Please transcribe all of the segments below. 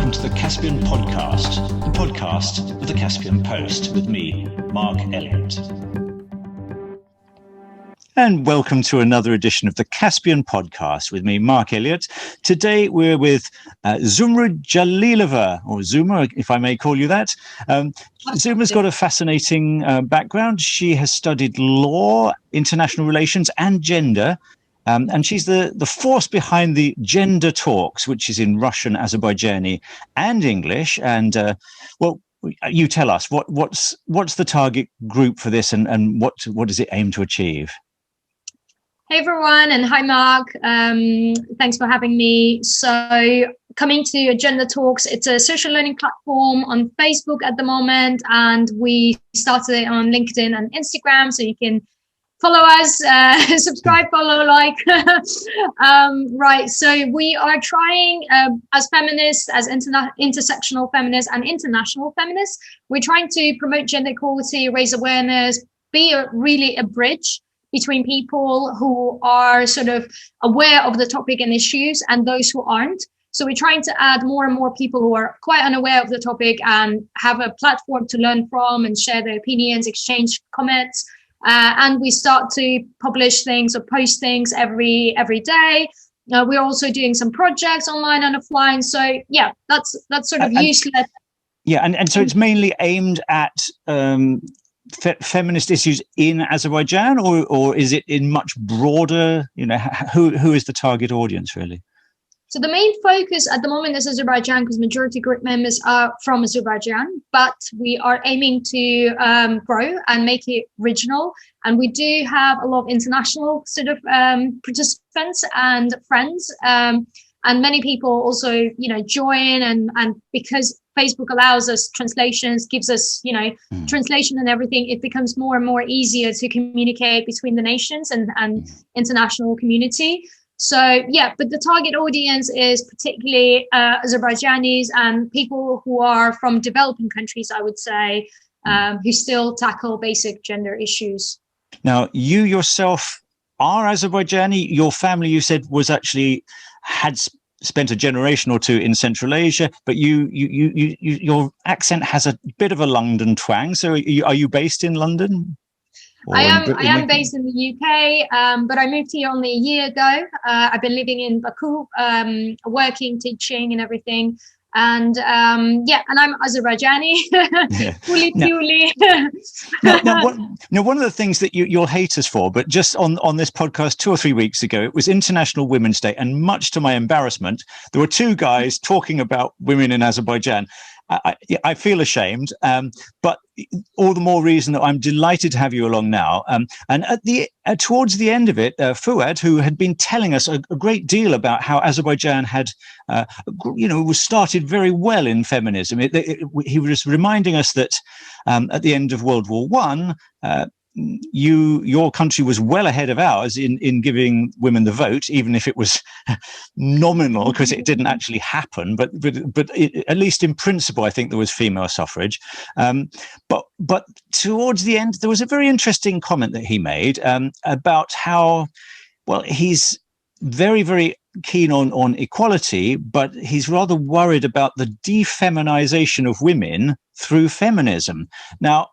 welcome to the Caspian Podcast, the podcast of the Caspian Post, with me, Mark Elliott. And welcome to another edition of the Caspian Podcast with me, Mark Elliott. Today we're with Zumrud Jalilova, or Zuma, if I may call you that. Zuma's got a fascinating background. She has studied law, international relations, and gender. And she's the force behind the Gender Talks, which is in Russian, Azerbaijani, and English. And you tell us what's the target group for this, and what does it aim to achieve? Hey everyone, and hi Mark. Thanks for having me. So, coming to Gender Talks, it's a social learning platform on Facebook at the moment, and we started it on LinkedIn and Instagram, so you can follow us, subscribe, follow, like. Right, so we are trying, as feminists, as intersectional feminists and international feminists, we're trying to promote gender equality, raise awareness, be really a bridge between people who are sort of aware of the topic and issues and those who aren't. So we're trying to add more and more people who are quite unaware of the topic and have a platform to learn from and share their opinions, exchange comments. And we start to publish things or post things every day. We're also doing some projects online and offline. So yeah, that's sort of useless. Yeah, and so it's mainly aimed at feminist issues in Azerbaijan, or is it in much broader? Who is the target audience really? So the main focus at the moment is Azerbaijan, because majority group members are from Azerbaijan, but we are aiming to grow and make it regional. And we do have a lot of international sort of participants and friends, and many people also, join. And because Facebook allows us translations, gives us, translation and everything, it becomes more and more easier to communicate between the nations and international community. So, yeah, but the target audience is particularly Azerbaijanis and people who are from developing countries, I would say, who still tackle basic gender issues. Now, you yourself are Azerbaijani. Your family, you said, had spent a generation or two in Central Asia, but your accent has a bit of a London twang. So are you based in London? I am based in the UK, but I moved here only a year ago. I've been living in Baku, working, teaching and everything. And and I'm Azerbaijani, fully. Now, one of the things that you'll hate us for, but just on this podcast 2 or 3 weeks ago, it was International Women's Day, and much to my embarrassment, there were two guys talking about women in Azerbaijan. I feel ashamed, but all the more reason that I'm delighted to have you along now. And towards the end of it, Fuad, who had been telling us a great deal about how Azerbaijan had, was started very well in feminism. He was reminding us that at the end of World War I, your country was well ahead of ours in giving women the vote, even if it was nominal, because it didn't actually happen. But at least in principle, I think there was female suffrage. But towards the end, there was a very interesting comment that he made about how, well, he's very, very keen on equality, but he's rather worried about the defeminization of women through feminism. Now,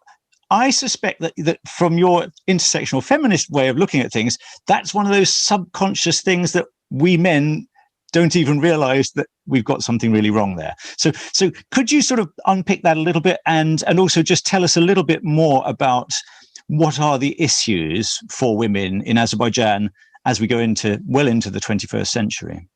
I suspect that from your intersectional feminist way of looking at things, that's one of those subconscious things that we men don't even realize that we've got something really wrong there. So could you sort of unpick that a little bit and also just tell us a little bit more about what are the issues for women in Azerbaijan as we go into the 21st century?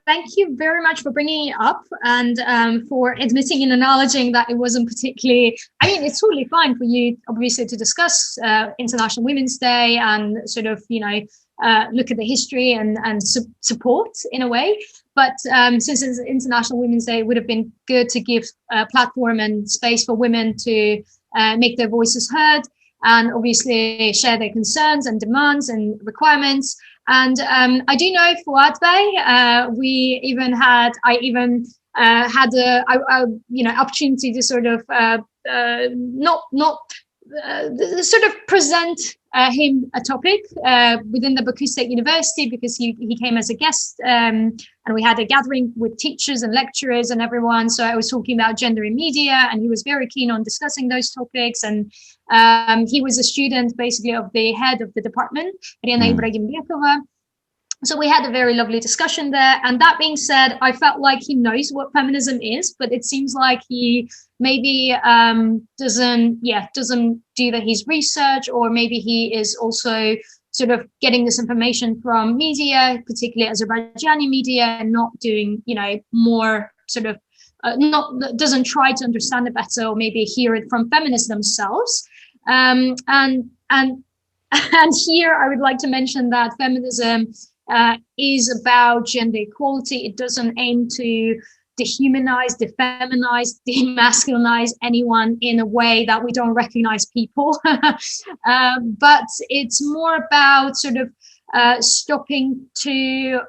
Thank you very much for bringing it up and for admitting and acknowledging that it wasn't particularly, it's totally fine for you, obviously, to discuss International Women's Day and sort of, look at the history and support in a way. But since it's International Women's Day, it would have been good to give a platform and space for women to make their voices heard and obviously share their concerns and demands and requirements. And I do know Fuad Bey. I had the opportunity to sort of not sort of present him a topic within the Baku State University, because he came as a guest, and we had a gathering with teachers and lecturers and everyone. So I was talking about gender in media, and he was very keen on discussing those topics. And he was a student basically of the head of the department, Riana Ibrahimbiakova. So we had a very lovely discussion there. And that being said, I felt like he knows what feminism is, but it seems like he maybe doesn't do his research, or maybe he is also sort of getting this information from media, particularly Azerbaijani media, and not doing, more sort of doesn't try to understand it better, or maybe hear it from feminists themselves. And here I would like to mention that feminism is about gender equality. It doesn't aim to dehumanize, defeminize, demasculinize anyone in a way that we don't recognize people. But it's more about sort of stopping to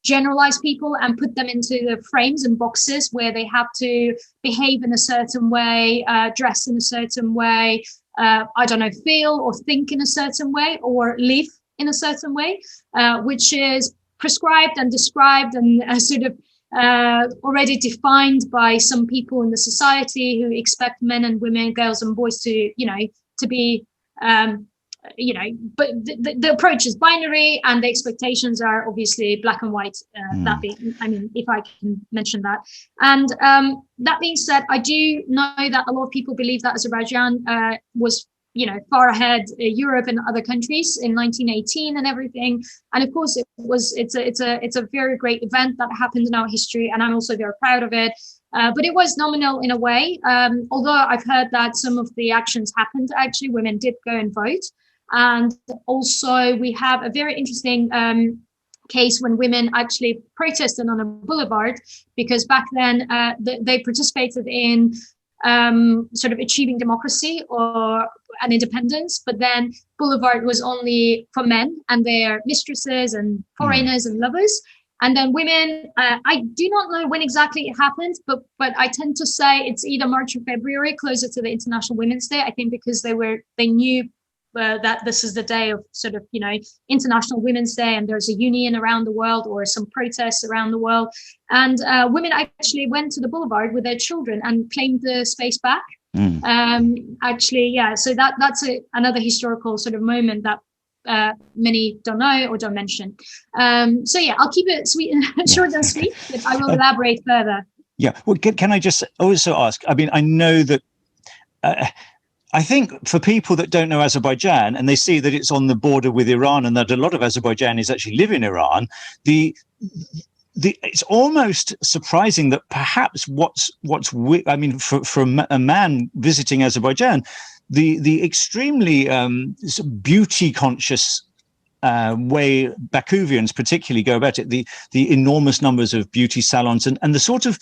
generalize people and put them into the frames and boxes where they have to behave in a certain way, dress in a certain way, feel or think in a certain way, or live in a certain way, which is prescribed and described and already defined by some people in the society who expect men and women, girls and boys to be, but the approach is binary, and the expectations are obviously black and white. That being, if I can mention that. And that being said, I do know that a lot of people believe that Azerbaijan was far ahead Europe and other countries in 1918 and everything. And of course, it's a very great event that happened in our history, and I'm also very proud of it. But it was nominal in a way. Although I've heard that some of the actions happened, actually, women did go and vote. And also we have a very interesting case when women actually protested on a boulevard, because back then they participated in sort of achieving democracy or an independence, but then boulevard was only for men and their mistresses and foreigners and lovers. And then women, I do not know when exactly it happened, but I tend to say it's either March or February, closer to the International Women's Day. I think because they knew that this is the day of sort of, International Women's Day, and there's a union around the world or some protests around the world. And women actually went to the boulevard with their children and claimed the space back. So that's another historical sort of moment that many don't know or don't mention. I'll keep it sweet and short and sweet, but I will elaborate further. Yeah. Well, can I just also ask, I know that I think for people that don't know Azerbaijan and they see that it's on the border with Iran and that a lot of Azerbaijanis actually live in Iran, it's almost surprising that perhaps for a man visiting Azerbaijan, the extremely beauty conscious way Bakuvians particularly go about it, the enormous numbers of beauty salons and the sort of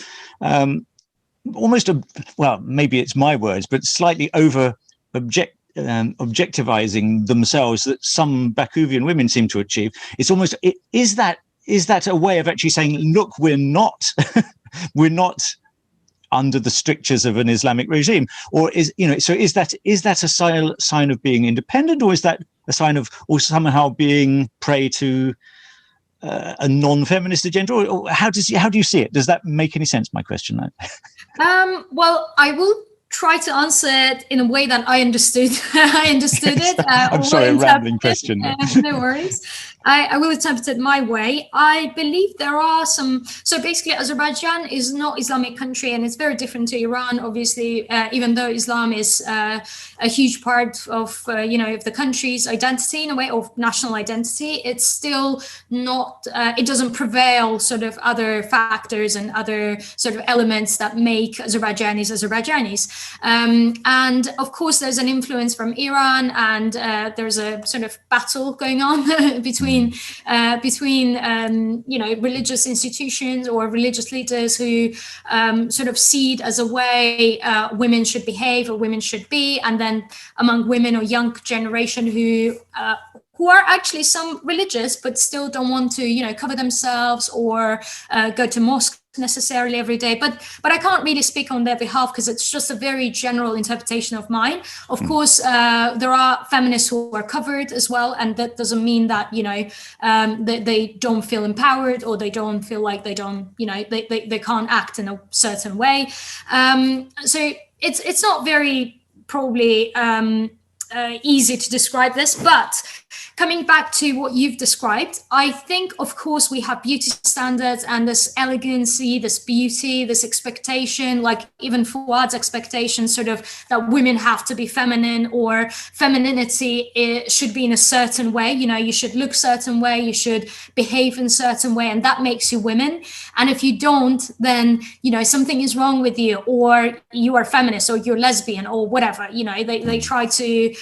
maybe it's my words, but slightly objectivizing themselves that some Bakuvian women seem to achieve. It's almost, is that a way of actually saying, look, we're not under the strictures of an Islamic regime? Or is that a sign of being independent, or is that a sign of, or somehow being prey to a non-feminist agenda, or how do you see it? Does that make any sense, my question? Well, I will try to answer it in a way that I understood it. I'm sorry, a rambling question. No worries. I will attempt it my way. I believe there are some. So basically, Azerbaijan is not Islamic country, and it's very different to Iran. Obviously, even though Islam is a huge part of of the country's identity in a way, of national identity, it's still not. It doesn't prevail sort of other factors and other sort of elements that make Azerbaijanis. And of course, there's an influence from Iran, and there's a sort of battle going on between religious institutions or religious leaders who sort of see it as a way women should behave or women should be, and then among women or young generation who who are actually some religious, but still don't want to, cover themselves or go to mosque necessarily every day, but I can't really speak on their behalf because it's just a very general interpretation of mine. Of course, there are feminists who are covered as well, and that doesn't mean that they don't feel empowered, or they don't feel like they don't they can't act in a certain way. So it's not very probably easy to describe this, but coming back to what you've described, I think, of course, we have beauty standards and this elegancy, this beauty, this expectation, like even Fuad's expectation, sort of that women have to be feminine, or femininity should be in a certain way. You should look a certain way, you should behave in a certain way, and that makes you women. And if you don't, then, something is wrong with you, or you are feminist, or you're lesbian, or whatever. They try to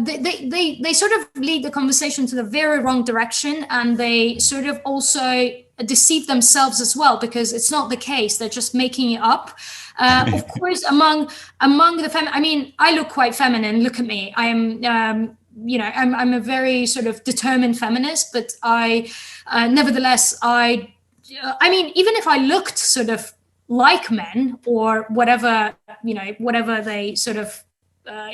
they sort of lead the conversation to the very wrong direction, and they sort of also deceive themselves as well, because it's not the case. They're just making it up. Of course, among the I look quite feminine. Look at me. I am I'm a very sort of determined feminist, but I nevertheless even if I looked sort of like men, or whatever they sort of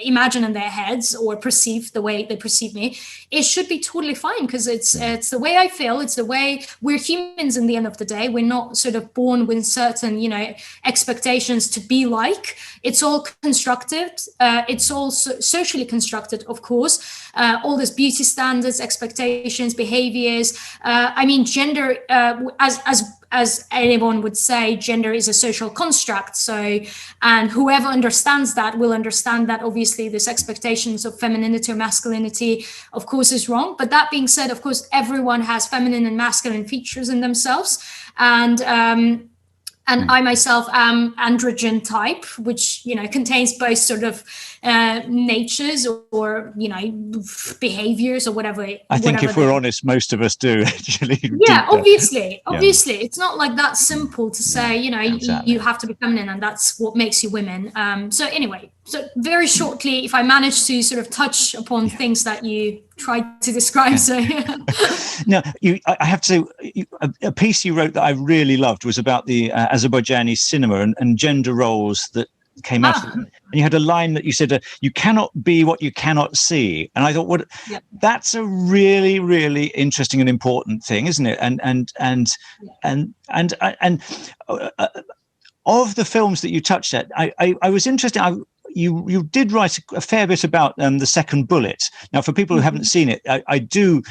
imagine in their heads, or perceive the way they perceive me, it should be totally fine, because it's the way I feel. It's the way we're humans. In the end of the day, we're not sort of born with certain expectations to be like. It's all constructed. It's all socially constructed, of course. All these beauty standards, expectations, behaviors. Gender, as anyone would say, gender is a social construct. So, and whoever understands that will understand that obviously this expectations of femininity or masculinity, of course, is wrong. But that being said, of course, everyone has feminine and masculine features in themselves. And I myself am androgen type, which, contains both sort of natures or, behaviors or whatever. I think if we're honest, most of us do actually. Yeah, obviously. It's not like that simple to say, exactly. You have to be feminine and that's what makes you women. So anyway, very shortly, if I manage to sort of touch upon things that you tried to describe. So now, I have to say, a piece you wrote that I really loved was about the Azerbaijani cinema and gender roles that came out of it. And you had a line that you said, you cannot be what you cannot see. And I thought, that's a really, really interesting and important thing, isn't it? And of the films that you touched at, I was interested. You did write a fair bit about The Second Bullet. Now, for people who haven't seen it, I do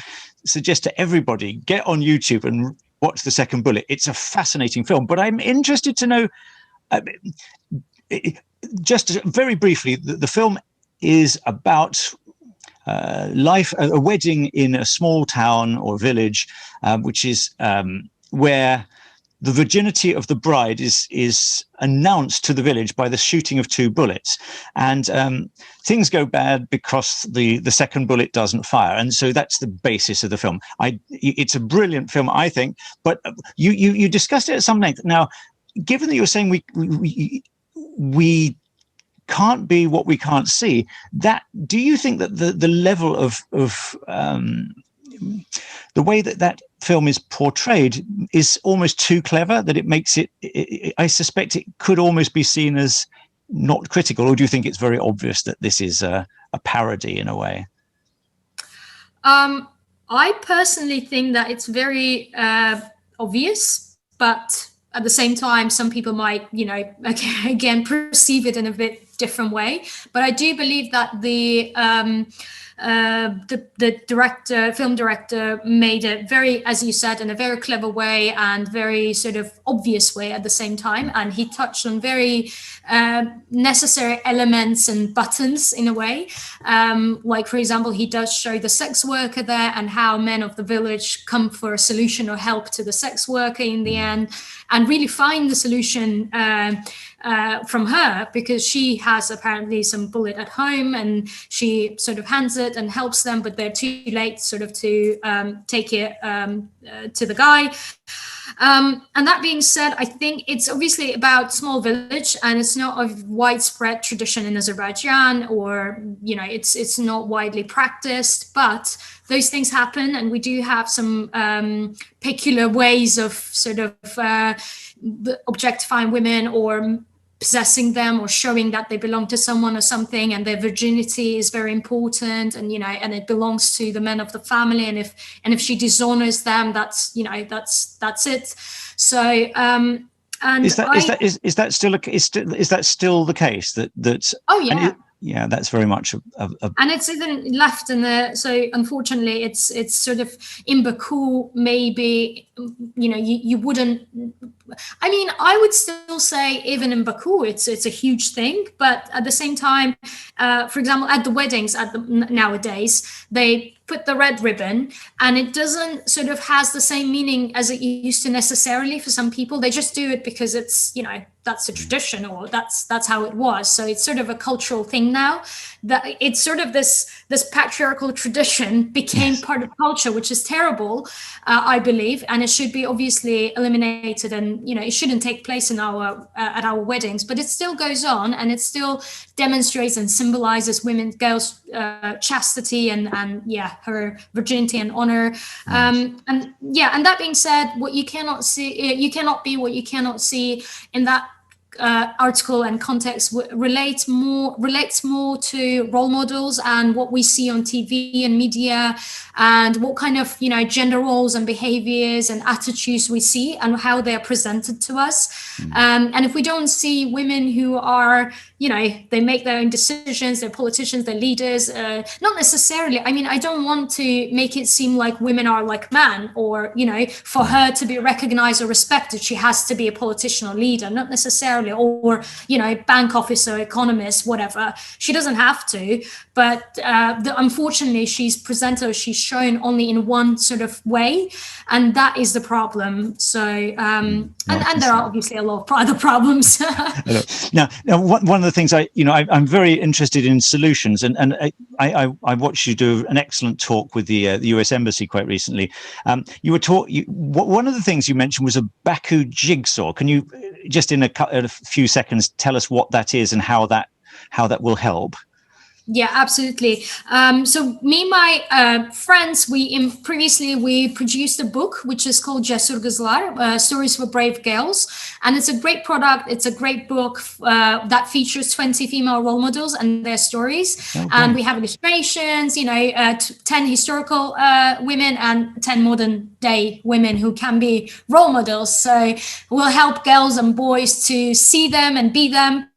suggest to everybody, get on YouTube and watch The Second Bullet. It's a fascinating film. But I'm interested to know, just very briefly, the film is about life, a wedding in a small town or village, which is where the virginity of the bride is announced to the village by the shooting of 2 bullets. And things go bad because the second bullet doesn't fire. And so that's the basis of the film. It's a brilliant film, I think. But you discussed it at some length. Now, given that you're saying we can't be what we can't see, do you think that the level of the way that film is portrayed is almost too clever, that it makes it, I suspect it could almost be seen as not critical? Or do you think it's very obvious that this is a parody in a way? I personally think that it's very obvious, but at the same time, some people might, again, perceive it in a bit different way. But I do believe that the film director made it very, as you said, in a very clever way and very sort of obvious way at the same time. And he touched on very necessary elements and buttons in a way. Like, for example, he does show the sex worker there and how men of the village come for a solution or help to the sex worker in the end, and really find the solution from her, because she has apparently some bullet at home and she sort of hands it and helps them, but they're too late sort of to take it to the guy. And that being said, I think it's obviously about small village, and it's not a widespread tradition in Azerbaijan, or it's not widely practiced. But those things happen, and we do have some peculiar ways of sort of objectifying women, or possessing them, or showing that they belong to someone or something, and their virginity is very important, and and it belongs to the men of the family, and if she dishonors them, that's it. So and is that still the case, that oh yeah. Yeah, that's very much and it's even left in the, so unfortunately it's sort of in Baku, maybe you wouldn't, I mean, I would still say even in Baku it's a huge thing, but at the same time, for example, at the weddings nowadays, they put the red ribbon, and it doesn't sort of has the same meaning as it used to necessarily for some people. They just do it because it's that's a tradition, or that's how it was. So it's sort of a cultural thing now, that it's sort of this patriarchal tradition became part of culture, which is terrible, I believe, and it should be obviously eliminated, and it shouldn't take place in our at our weddings, but it still goes on, and it still demonstrates and symbolizes girls' chastity and her virginity and honor. And that being said, what you cannot see, you cannot be what you cannot see. In that article and context relates more to role models and what we see on TV and media, and what kind of gender roles and behaviors and attitudes we see, and how they are presented to us. And if we don't see women who are they make their own decisions, they're politicians, they're leaders, not necessarily, I mean, I don't want to make it seem like women are like men, or for her to be recognized or respected, she has to be a politician or leader, not necessarily, or bank officer, economist, whatever. She doesn't have to, but unfortunately she's presented, or she's shown only in one sort of way, and that is the problem. So and there are obviously a lot of other problems. now one of the things I'm very interested in solutions, and I watched you do an excellent talk with the US Embassy quite recently. One of the things you mentioned was a Baku Jigsaw. Can you just in a few seconds tell us what that is and how that will help? Yeah, absolutely. So me and my friends, we produced a book which is called Cesur Kızlar, Stories for Brave Girls. And it's a great product. It's a great book that features 20 female role models and their stories. Okay. And we have illustrations, 10 historical women and 10 modern day women who can be role models. So we'll help girls and boys to see them and be them.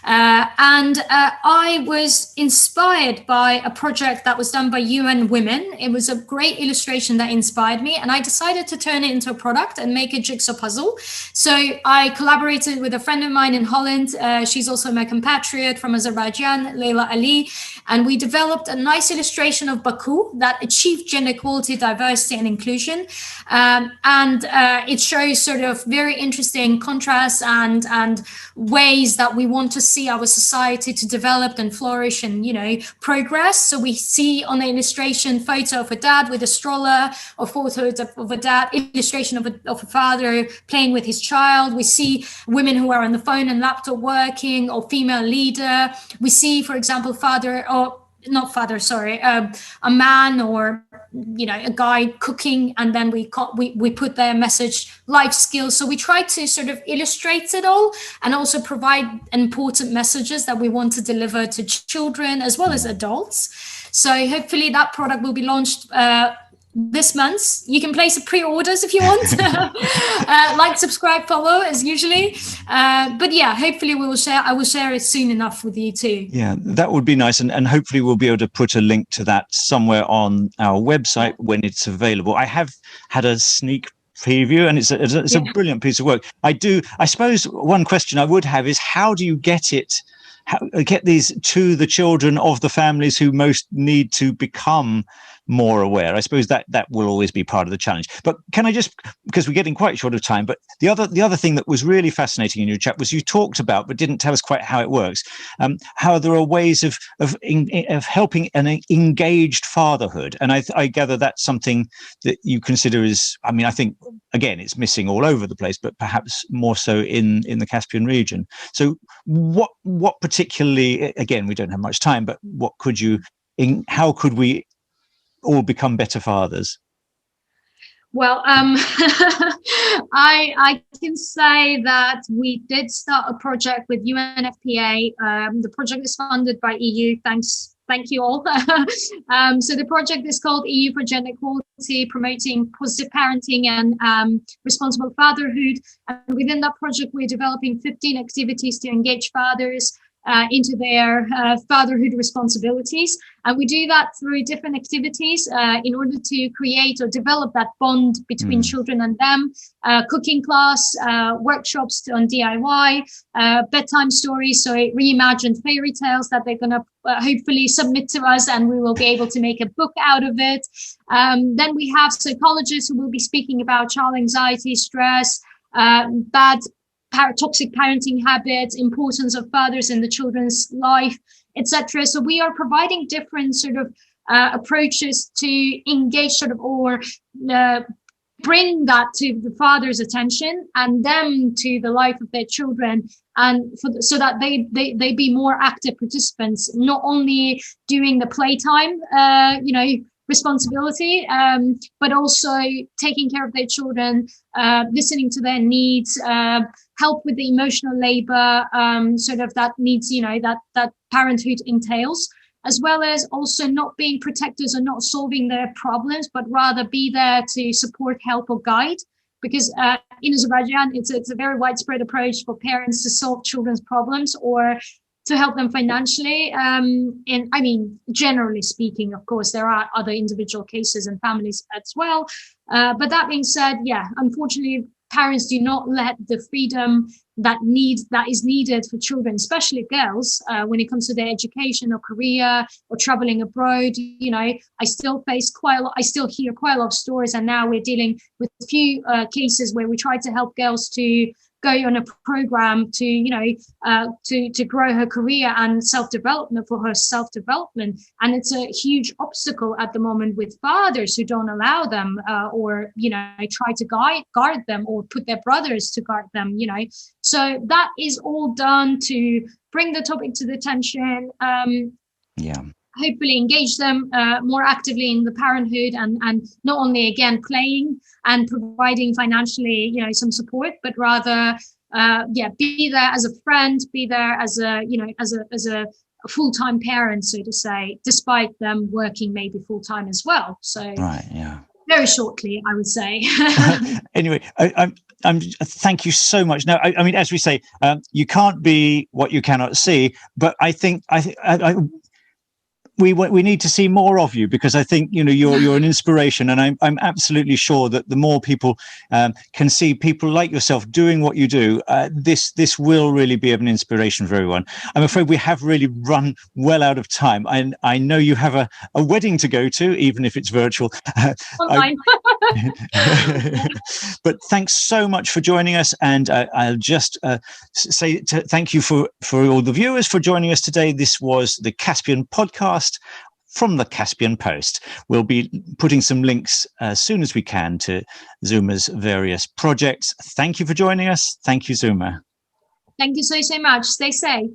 And I was inspired by a project that was done by UN Women. It was a great illustration that inspired me, and I decided to turn it into a product and make a jigsaw puzzle. So I collaborated with a friend of mine in Holland. She's also my compatriot from Azerbaijan, Leila Ali, and we developed a nice illustration of Baku that achieved gender equality, diversity, and inclusion. And it shows sort of very interesting contrasts and ways that we want to see our society to develop and flourish and progress. So we see on the illustration photo of a dad with a stroller, or photo of a dad, illustration of a father playing with his child. We see women who are on the phone and laptop working, or female leader. We see, for example, a man or a guy cooking, and then we put their message life skills. So we try to sort of illustrate it all, and also provide important messages that we want to deliver to children as well as adults. So hopefully that product will be launched this month. You can place pre-orders if you want. Like, subscribe, follow as usually. But yeah, hopefully I will share it soon enough with you too. Yeah, that would be nice. And hopefully we'll be able to put a link to that somewhere on our website when it's available. I have had a sneak preview, and it's a brilliant piece of work. I suppose one question I would have is, how do you get these to the children of the families who most need to become more aware. I suppose that will always be part of the challenge. But can I just, because we're getting quite short of time, but the other thing that was really fascinating in your chat was you talked about, but didn't tell us quite how it works, how there are ways of helping an engaged fatherhood. And I gather that's something that you consider is, I mean, I think, again, it's missing all over the place, but perhaps more so in the Caspian region. So what particularly, again, we don't have much time, but what could you, how could we all become better fathers? Well, I can say that we did start a project with UNFPA. The project is funded by EU. Thank you all. So the project is called EU for Gender Equality, promoting positive parenting and responsible fatherhood. And within that project, we're developing 15 activities to engage fathers into their fatherhood responsibilities. And we do that through different activities in order to create or develop that bond between children and them. Cooking class, workshops on DIY, bedtime stories, so reimagined fairy tales that they're going to hopefully submit to us, and we will be able to make a book out of it. Then we have psychologists who will be speaking about child anxiety, stress, bad toxic parenting habits, importance of fathers in the children's life, etc. So we are providing different sort of approaches to engage sort of or bring that to the father's attention and them to the life of their children, and so that they be more active participants, not only doing the playtime, responsibility, but also taking care of their children, listening to their needs, help with the emotional labor, sort of that needs, that parenthood entails, as well as also not being protectors or not solving their problems, but rather be there to support, help, or guide. Because in Azerbaijan, it's a very widespread approach for parents to solve children's problems or to help them financially. And I mean, generally speaking, of course, there are other individual cases and families as well. But that being said, unfortunately, parents do not let the freedom that is needed for children, especially girls, when it comes to their education or career or traveling abroad. I still face I still hear quite a lot of stories, and now we're dealing with a few cases where we try to help girls to go on a program to grow her career and self-development for her self-development. And it's a huge obstacle at the moment with fathers who don't allow them or try to guard them or put their brothers to guard them. So that is all done to bring the topic to the attention. Hopefully engage them more actively in the parenthood, and not only again playing and providing financially some support, but rather be there as a friend, be there as a full-time parent, so to say, despite them working maybe full-time as well. So very shortly, I would say. Anyway, I'm thank you so much. Now, I mean, as we say, you can't be what you cannot see, but I think we need to see more of you, because I think you're an inspiration, and I'm absolutely sure that the more people can see people like yourself doing what you do, this will really be of an inspiration for everyone. I'm afraid we have really run well out of time, and I know you have a wedding to go to, even if it's virtual. Online. But thanks so much for joining us, and I'll just say thank you for all the viewers for joining us today. This was the Caspian Podcast from the Caspian Post. We'll be putting some links as soon as we can to Zuma's various projects. Thank you for joining us. Thank you, Zuma. Thank you so much. Stay safe.